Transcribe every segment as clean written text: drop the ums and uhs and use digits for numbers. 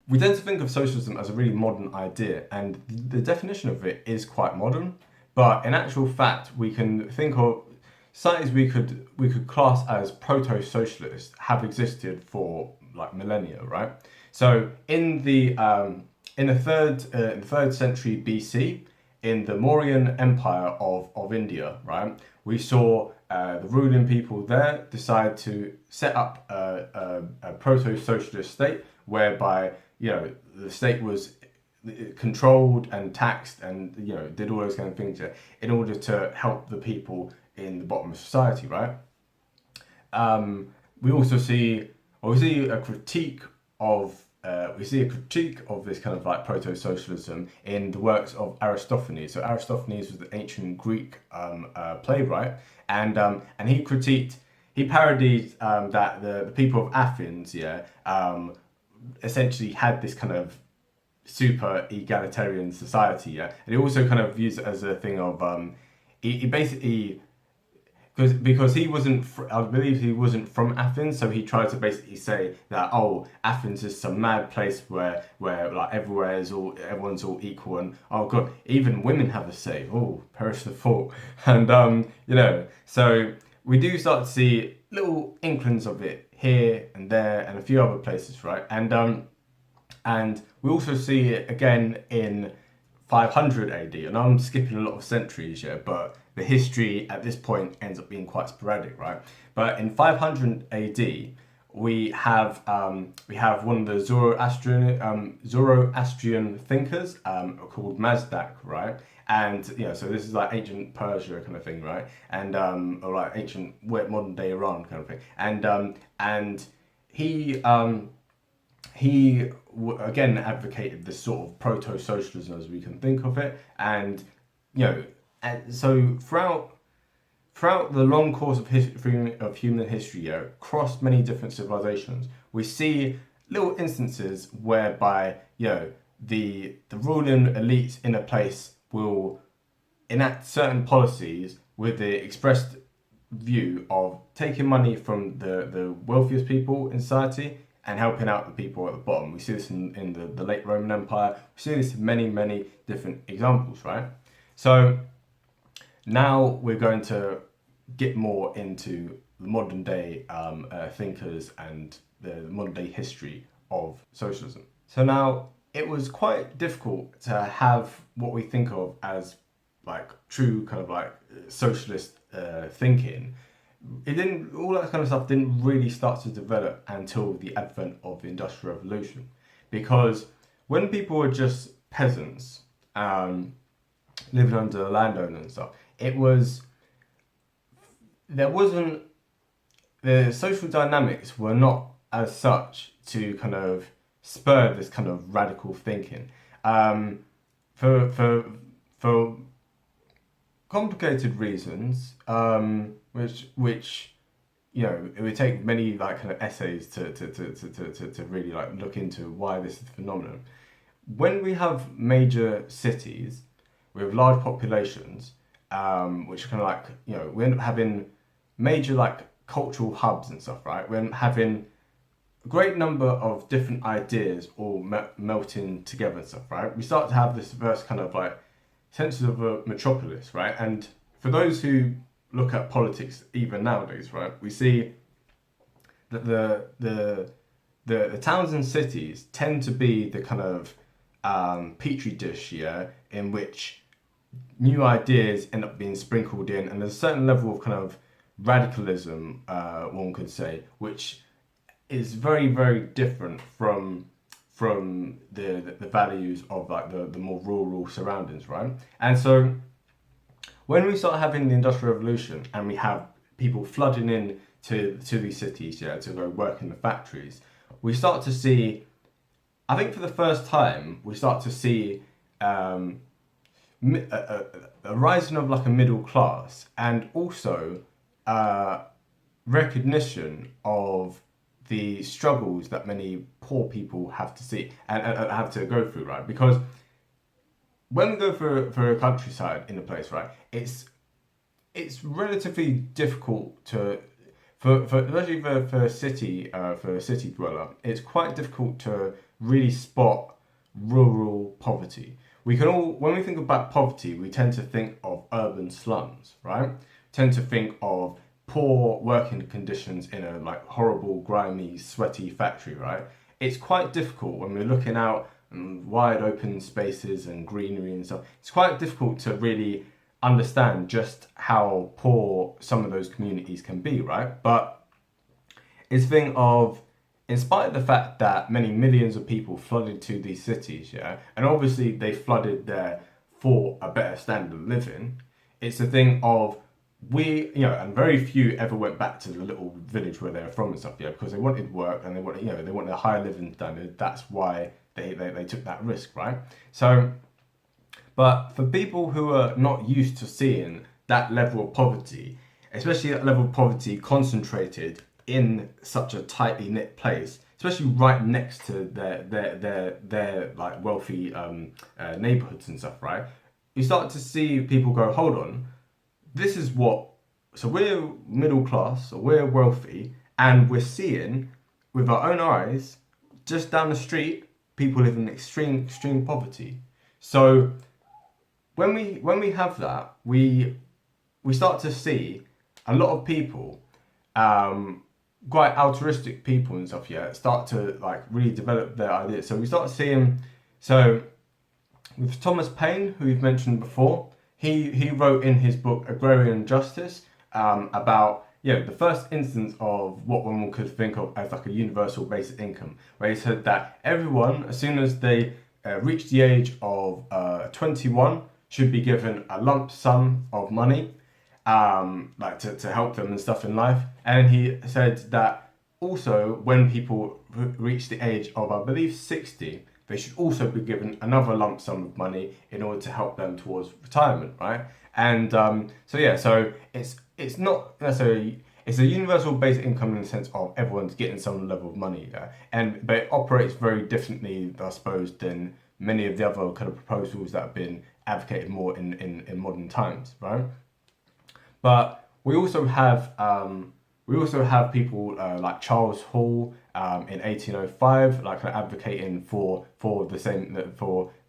We tend to think of socialism as a really modern idea, and the definition of it is quite modern. But in actual fact, we can think of societies we could class as proto-socialist have existed for like millennia, right? So in the third century BC, in the Mauryan Empire of India, right, we saw the ruling people there decide to set up a proto-socialist state whereby the state was controlled and taxed and did all those kind of things in order to help the people in the bottom of society, right? We also see, or we see a critique of this kind of like proto-socialism in the works of Aristophanes. So Aristophanes was the ancient Greek playwright, and he parodied that the people of Athens, essentially had this kind of super egalitarian society, and he also kind of views it as a thing of he basically because I believe he wasn't from Athens, so he tried to basically say that Athens is some mad place where like everyone's all equal, and oh god, even women have a say. Oh, perish the thought. And so we do start to see little inklings of it here and there and a few other places, right? And we also see it again in 500 AD, and I'm skipping a lot of centuries here, but the history at this point ends up being quite sporadic, right? But in 500 AD, we have one of the Zoroastrian thinkers called Mazdak, right? And so this is like ancient Persia kind of thing, right? And or like ancient modern day Iran kind of thing, and he again advocated this sort of proto-socialism as we can think of it, and so throughout the long course of human history, across many different civilizations, we see little instances whereby the ruling elites in a place will enact certain policies with the expressed view of taking money from the wealthiest people in society and helping out the people at the bottom. We see this in the late Roman Empire. We see this in many different examples, right? So now we're going to get more into the modern day thinkers and the modern day history of socialism. So now it was quite difficult to have what we think of as like true kind of like socialist thinking. All that kind of stuff didn't really start to develop until the advent of the Industrial Revolution, because when people were just peasants living under the landowner and stuff, the social dynamics were not as such to kind of spur this kind of radical thinking. For complicated reasons, which it would take many like kind of essays to really like look into why this is a phenomenon. When we have major cities with large populations, which kind of like we end up having major like cultural hubs and stuff, right? We're having a great number of different ideas all melting together and stuff, right? We start to have this first kind of like sense of a metropolis, right? And for those who look at politics even nowadays, right, we see that the towns and cities tend to be the kind of petri dish, in which new ideas end up being sprinkled in, and there's a certain level of kind of radicalism, one could say, which is very different from the values of like the more rural surroundings, right? And so when we start having the Industrial Revolution and we have people flooding in to these cities, to go work in the factories, we start to see, I think for the first time, we start to see a rising of like a middle class, and also recognition of the struggles that many poor people have to see and have to go through, right? Because when we go for a countryside in a place, right, it's relatively difficult especially for a city dweller, it's quite difficult to really spot rural poverty. We can all, when we think about poverty, we tend to think of urban slums, right? Tend to think of poor working conditions in a like horrible, grimy, sweaty factory, right? It's quite difficult when we're looking out wide open spaces and greenery and stuff. It's quite difficult to really understand just how poor some of those communities can be, right? But it's a thing of, in spite of the fact that many millions of people flooded to these cities, yeah, and obviously they flooded there for a better standard of living, it's a thing of and very few ever went back to the little village where they were from and stuff, yeah, because they wanted work and they wanted, they wanted a higher living standard. That's why they took that risk, right? So, but for people who are not used to seeing that level of poverty, especially that level of poverty concentrated in such a tightly knit place, especially right next to their like wealthy neighborhoods and stuff, right? You start to see people go, hold on, this is what, so we're middle class, or we're wealthy, and we're seeing with our own eyes, just down the street, people live in extreme poverty. So when we have that, we start to see a lot of people, quite altruistic people and stuff, yeah, start to like really develop their ideas. So we start seeing, so with Thomas Paine, who we've mentioned before, he wrote in his book Agrarian Justice about the first instance of what one could think of as like a universal basic income, where he said that everyone, as soon as they reach the age of 21, should be given a lump sum of money, like to help them and stuff in life. And he said that also when people reach the age of, I believe, 60, they should also be given another lump sum of money in order to help them towards retirement, right? And so it's not necessarily, it's a universal basic income in the sense of everyone's getting some level of money, but it operates very differently, I suppose, than many of the other kind of proposals that have been advocated more in modern times, right? But we also have people like Charles Hall in 1805, like advocating for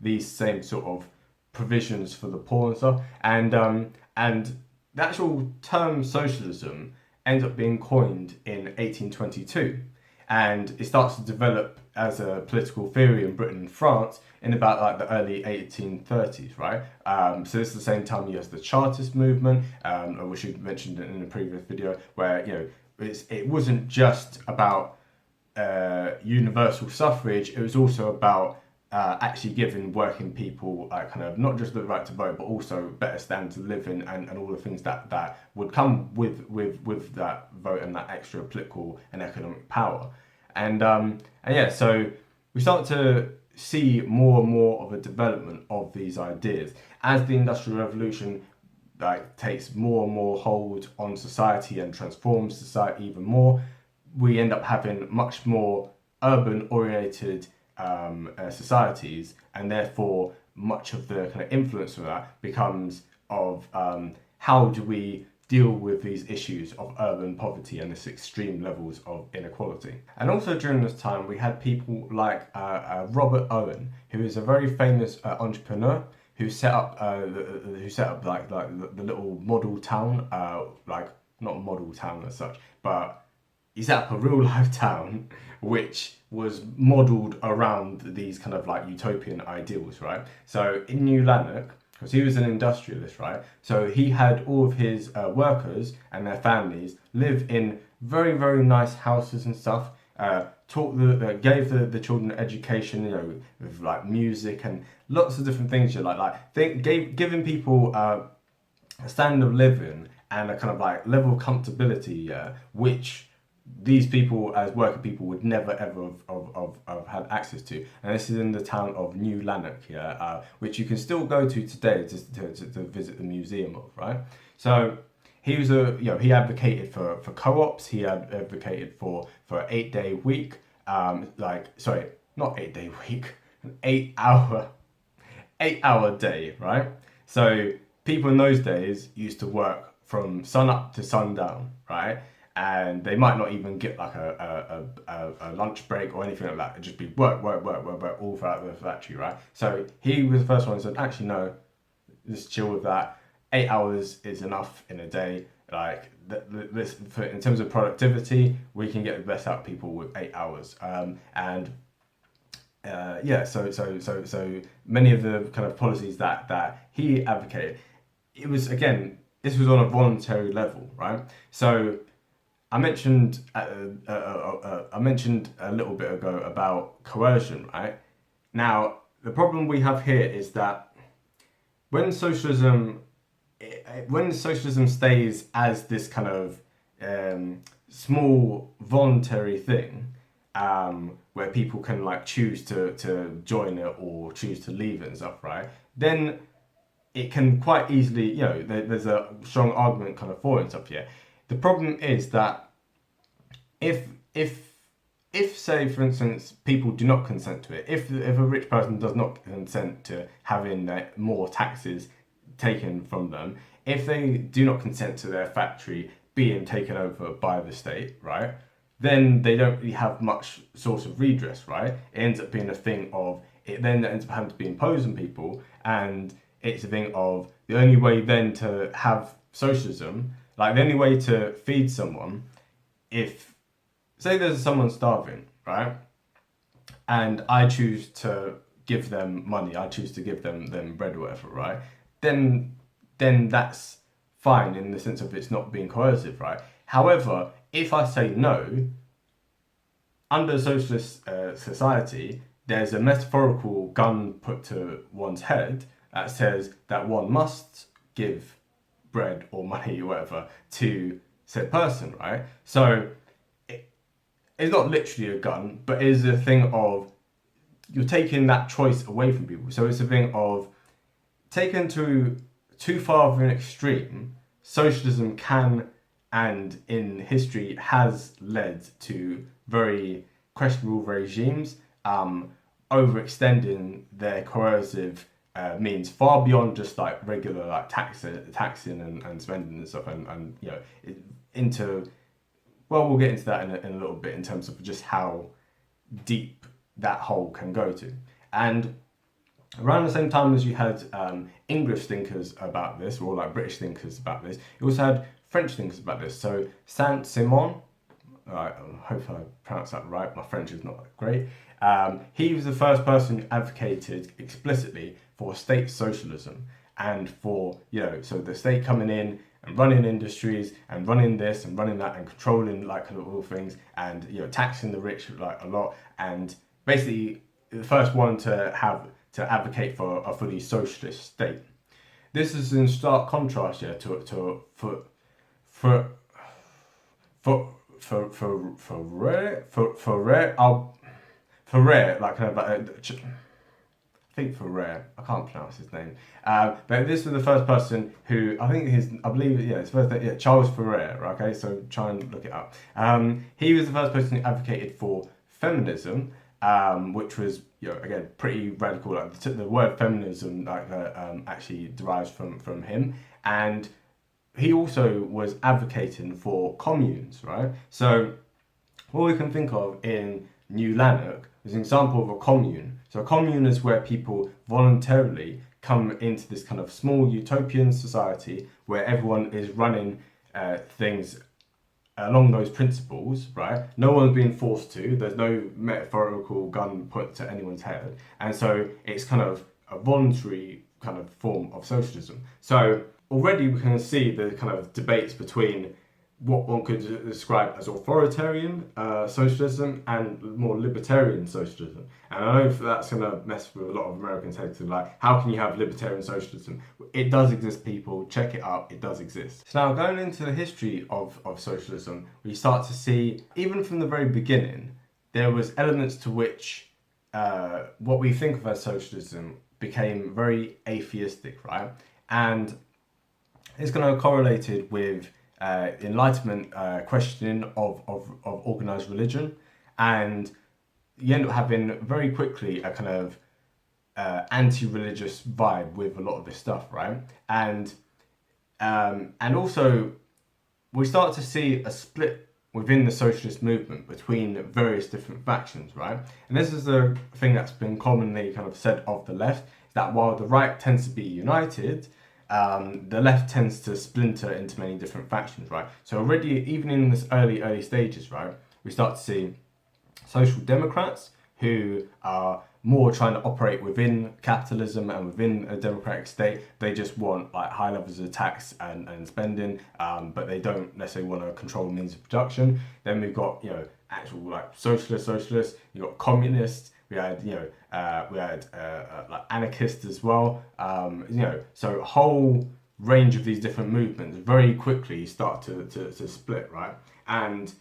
these same sort of provisions for the poor and stuff. And the actual term socialism ends up being coined in 1822, and it starts to develop as a political theory in Britain and France in about like the early 1830s, right? So this is the same time you have the Chartist movement, which we mentioned in a previous video, where it wasn't just about universal suffrage; it was also about actually giving working people kind of not just the right to vote, but also better standards of living and all the things that would come with that vote and that extra political and economic power. So we start to see more and more of a development of these ideas as the Industrial Revolution takes more and more hold on society and transforms society even more. We end up having much more urban oriented societies, and therefore much of the kind of influence of that becomes of how do we deal with these issues of urban poverty and this extreme levels of inequality. And also during this time we had people like Robert Owen, who is a very famous entrepreneur who set up like the little model town, not a model town as such, but he set up a real life town which was modelled around these kind of like utopian ideals, right? So in New Lanark, because he was an industrialist, right? So he had all of his workers and their families live in very, very nice houses and stuff. Gave the children education, with like music and lots of different things. Giving people a standard of living and a kind of like level of comfortability, which these people as working people would never ever have had access to. And this is in the town of New Lanark here, which you can still go to today to visit the museum of, right? So he was he advocated for co-ops. He advocated for an 8-day week, not 8-day week, an 8-hour day, right? So people in those days used to work from sun up to sundown, right? and they might not even get like a lunch break or anything like that. It'd just be work, work, work, work, work all throughout the factory, right? So he was the first one who said, actually, no, just chill with that. 8 hours is enough in a day. Like this, in terms of productivity, we can get the best out of people with 8 hours. So many of the kind of policies that he advocated, it was, again, this was on a voluntary level, right? So I mentioned a little bit ago about coercion, right? Now, the problem we have here is that when socialism stays as this kind of small voluntary thing, where people can like choose to join it or choose to leave it and stuff, right? Then it can quite easily, there's a strong argument kind of for it and stuff here. The problem is that if say, for instance, people do not consent to it, if a rich person does not consent to having more taxes taken from them, if they do not consent to their factory being taken over by the state, right, then they don't really have much source of redress, right? It ends up being a thing of, it then ends up having to be imposed on people, and it's a thing of the only way then to have socialism, like the only way to feed someone, if, say there's someone starving, right? And I choose to give them money, I choose to give them bread or whatever, right? Then that's fine in the sense of it's not being coercive, right? However, if I say no, under socialist society, there's a metaphorical gun put to one's head that says that one must give bread or money or whatever to said person, right? So it's not literally a gun, but it is a thing of you're taking that choice away from people. So it's a thing of, taken to too far of an extreme, socialism can, and in history has led to very questionable regimes overextending their coercive means far beyond just like regular like taxing and spending and stuff, and into, well, we'll get into that in a little bit in terms of just how deep that hole can go to. And around the same time as you had English thinkers about this, or like British thinkers about this, you also had French thinkers about this. So Sant Simeon, I hope I pronounced that right, my French is not that great. He was the first person who advocated explicitly for state socialism, and for, so the state coming in and running industries and running this and running that and controlling like kind of all things, and taxing the rich like a lot, and basically the first one to advocate for a fully socialist state. This is in stark contrast, to fourier, like kind of like I think fourier, I can't pronounce his name, but this was the first person who, his first name, Charles Fourier, okay, so try and look it up. He was the first person who advocated for feminism, which was, again, pretty radical. Like the word feminism actually derives from him, and he also was advocating for communes, right? So what we can think of in New Lanark is an example of a commune. So a commune is where people voluntarily come into this kind of small utopian society where everyone is running things along those principles, right? No one's being forced to. There's no metaphorical gun put to anyone's head. And so it's kind of a voluntary kind of form of socialism. So already we can see the kind of debates between what one could describe as authoritarian socialism and more libertarian socialism. And I know that's going to mess with a lot of Americans' heads, like, how can you have libertarian socialism? It does exist, people. Check it up. It does exist. So now, going into the history of socialism, we start to see, even from the very beginning, there was elements to which what we think of as socialism became very atheistic, right? And it's going to correlated with Enlightenment questioning of organized religion, and you end up having very quickly a kind of anti-religious vibe with a lot of this stuff, right? And also we start to see a split within the socialist movement between various different factions, right? And this is the thing that's been commonly kind of said of the left, is that while the right tends to be united, the left tends to splinter into many different factions, right? So already, even in this early stages, right, we start to see social democrats who are more trying to operate within capitalism and within a democratic state. They just want like high levels of tax and spending, but they don't necessarily want to control means of production. Then we've got, you know, actual like socialists. You've got communists. We had, you know, like anarchists as well. You know, so a whole range of these different movements very quickly start to split, right? And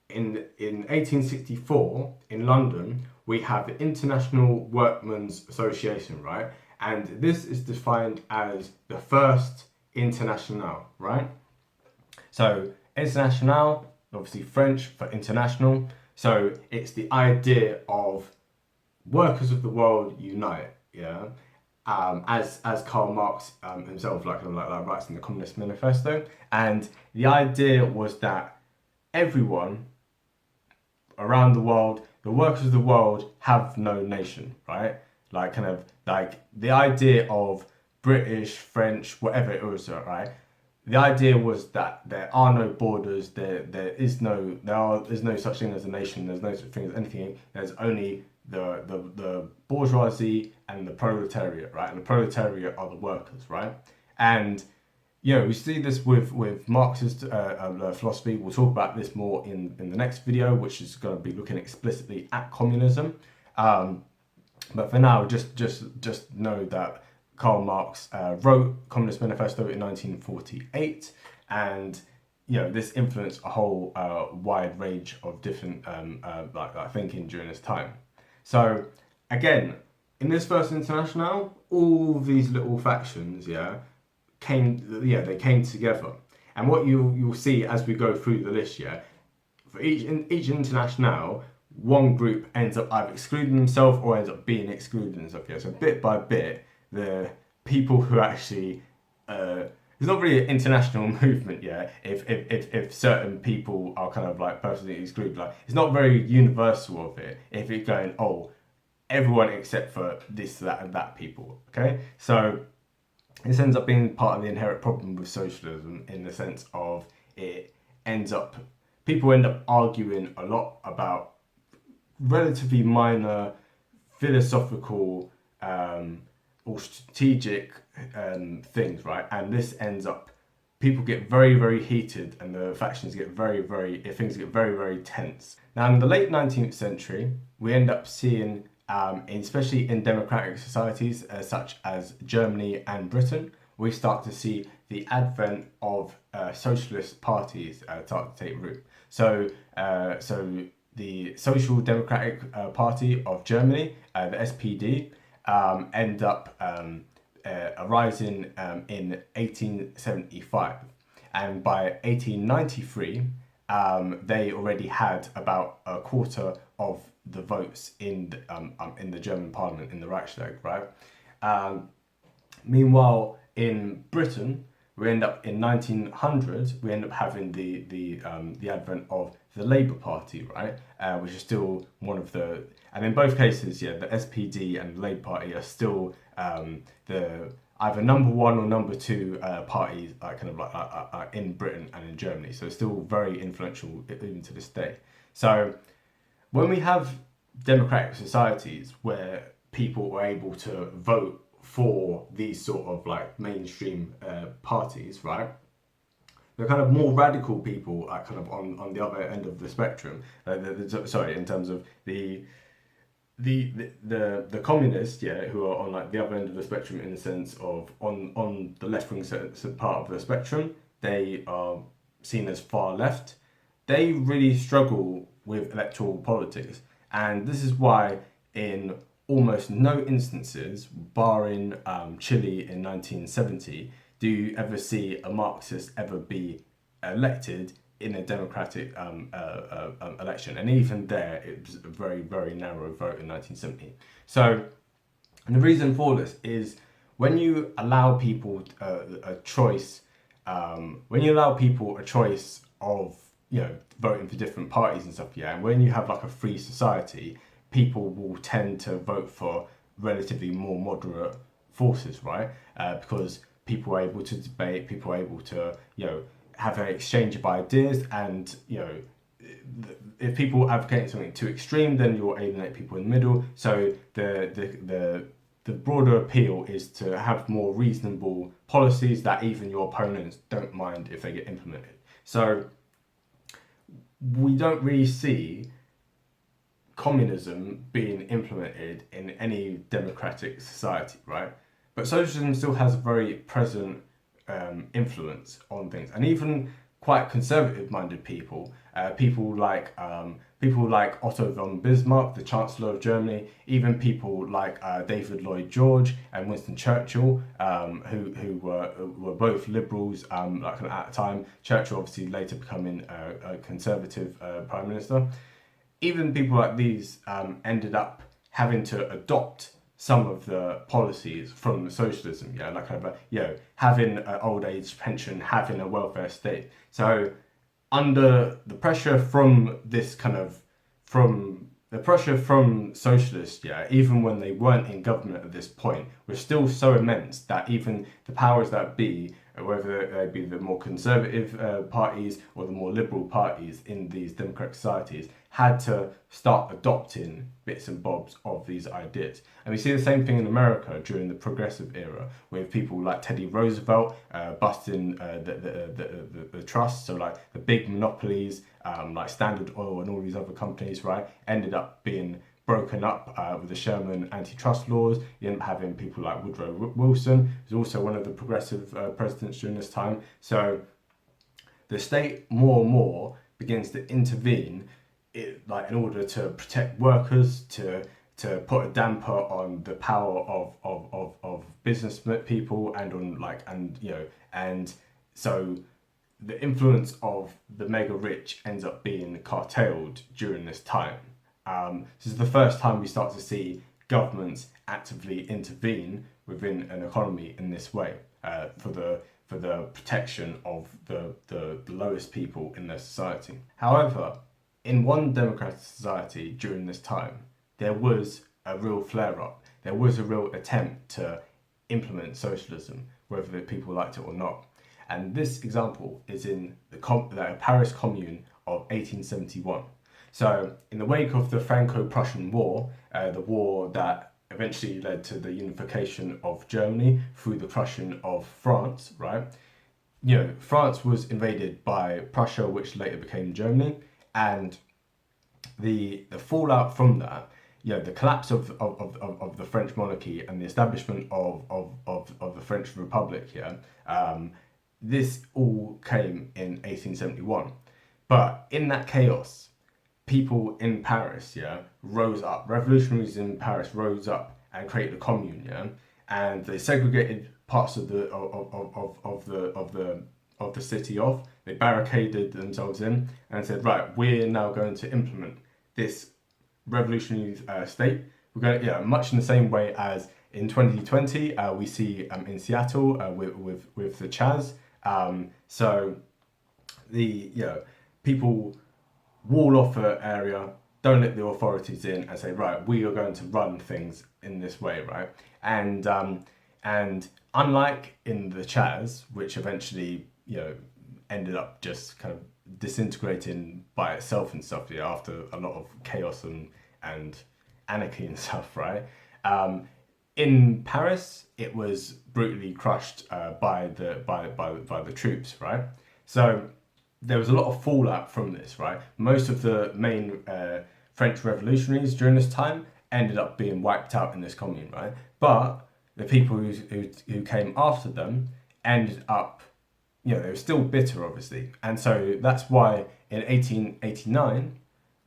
in 1864 in London, we have the International Workmen's Association, right? And this is defined as the first international, right? So international, obviously French for international. So it's the idea of workers of the world unite, yeah. As Karl Marx himself like writes in the Communist Manifesto, and the idea was that everyone around the world, the workers of the world have no nation, right? Like kind of like the idea of British, French, whatever it was, right? The idea was that there are no borders, there's no such thing as a nation, there's no such thing as anything, there's only the bourgeoisie and the proletariat, right? And the proletariat are the workers, right? And you know, we see this with Marxist philosophy. We'll talk about this more in the next video, which is going to be looking explicitly at communism. But for now, just know that Karl Marx wrote Communist Manifesto in 1948, and you know this influenced a whole wide range of different like thinking during this time. So again, in this first international, all these little factions, they came together. And what you'll see as we go through the list, for each international, one group ends up either excluding themselves or ends up being excluded themselves. So bit by bit, the people who actually it's not really an international movement, if certain people are kind of like personally excluded, like it's not very universal of it. If it's going, oh, everyone except for this, that, and that people, okay? So this ends up being part of the inherent problem with socialism in the sense of people end up arguing a lot about relatively minor philosophical or strategic things, right? And this ends up, people get very, very heated and the factions get things get very, very tense. Now in the late 19th century, we end up seeing especially in democratic societies such as Germany and Britain, we start to see the advent of socialist parties start to take root. So the Social Democratic Party of Germany, the SPD, end up arising in 1875, and by 1893 they already had about a quarter of the votes in the German Parliament, in the Reichstag, right? Meanwhile, in Britain, we end up in 1900. We end up having the advent of the Labour Party, right? Which is still one of the, and in both cases, the SPD and the Labour Party are still the either number one or number two parties, in Britain and in Germany. So it's still very influential even to this day. So when we have democratic societies where people are able to vote for these sort of like mainstream parties, right? The kind of more radical people are kind of on the other end of the spectrum. In terms of the communists, who are on like the other end of the spectrum in the sense of on the left wing part of the spectrum, they are seen as far left. They really struggle with electoral politics, and this is why in almost no instances, barring Chile in 1970, do you ever see a Marxist ever be elected in a democratic election. And even there, it was a very, very narrow vote in 1970. So, and the reason for this is when you allow people a choice, of, voting for different parties and stuff. Yeah, and when you have like a free society, people will tend to vote for relatively more moderate forces, right? Because people are able to debate, people are able to have an exchange of ideas, and if people advocate something too extreme, then you'll alienate people in the middle. So the broader appeal is to have more reasonable policies that even your opponents don't mind if they get implemented. So we don't really see communism being implemented in any democratic society, right? But socialism still has a very present influence on things, and even quite conservative-minded people, people like Otto von Bismarck, the Chancellor of Germany, even people like David Lloyd George and Winston Churchill, who were both liberals at the time. Churchill obviously later becoming a conservative prime minister. Even people like these ended up having to adopt some of the policies from socialism, having an old age pension, having a welfare state. So under the pressure from socialists, even when they weren't in government at this point, was still so immense that even the powers that be, whether they be the more conservative parties or the more liberal parties in these democratic societies, had to start adopting bits and bobs of these ideas. And we see the same thing in America during the progressive era, with people like Teddy Roosevelt busting the trusts. So like the big monopolies, like Standard Oil and all these other companies, right, ended up being broken up with the Sherman antitrust laws. You end up having people like Woodrow Wilson, who's also one of the progressive presidents during this time. So the state more and more begins to intervene in order to protect workers, to put a damper on the power of business people, and so the influence of the mega rich ends up being curtailed during this time. This is the first time we start to see governments actively intervene within an economy in this way, for the protection of the lowest people in their society. However, in one democratic society during this time, there was a real flare-up. There was a real attempt to implement socialism, whether people liked it or not. And this example is in the Paris Commune of 1871. So in the wake of the Franco-Prussian War, the war that eventually led to the unification of Germany through the crushing of France, right? France was invaded by Prussia, which later became Germany, and the fallout from that, the collapse of the French monarchy and the establishment of the French Republic, this all came in 1871. But in that chaos, people in Paris, rose up. Revolutionaries in Paris rose up and created a commune, and they segregated parts of the city off. They barricaded themselves in and said, right, we're now going to implement this revolutionary state. We're going, much in the same way as in 2020 we see in Seattle with the Chaz. So the people wall off an area, don't let the authorities in, and say, right, we are going to run things in this way, right? And unlike in the Chaz, which eventually ended up just kind of disintegrating by itself and stuff, after a lot of chaos and anarchy and stuff, right? In Paris, it was brutally crushed by the troops, right? So there was a lot of fallout from this, right? Most of the main French revolutionaries during this time ended up being wiped out in this commune, right? But the people who came after them ended up, they were still bitter, obviously. And so that's why in 1889,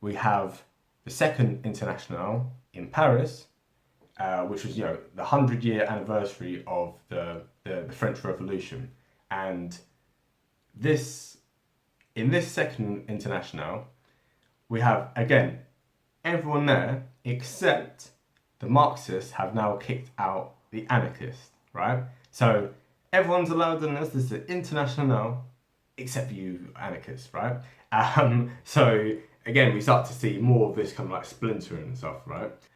we have the Second Internationale in Paris, which was, the 100-year anniversary of the French Revolution. And in this Second Internationale, we have, again, everyone there except the Marxists have now kicked out the anarchists, right? So everyone's allowed in this. This is Internationale except for you anarchists, right? So again, we start to see more of this kind of like splintering and stuff, right?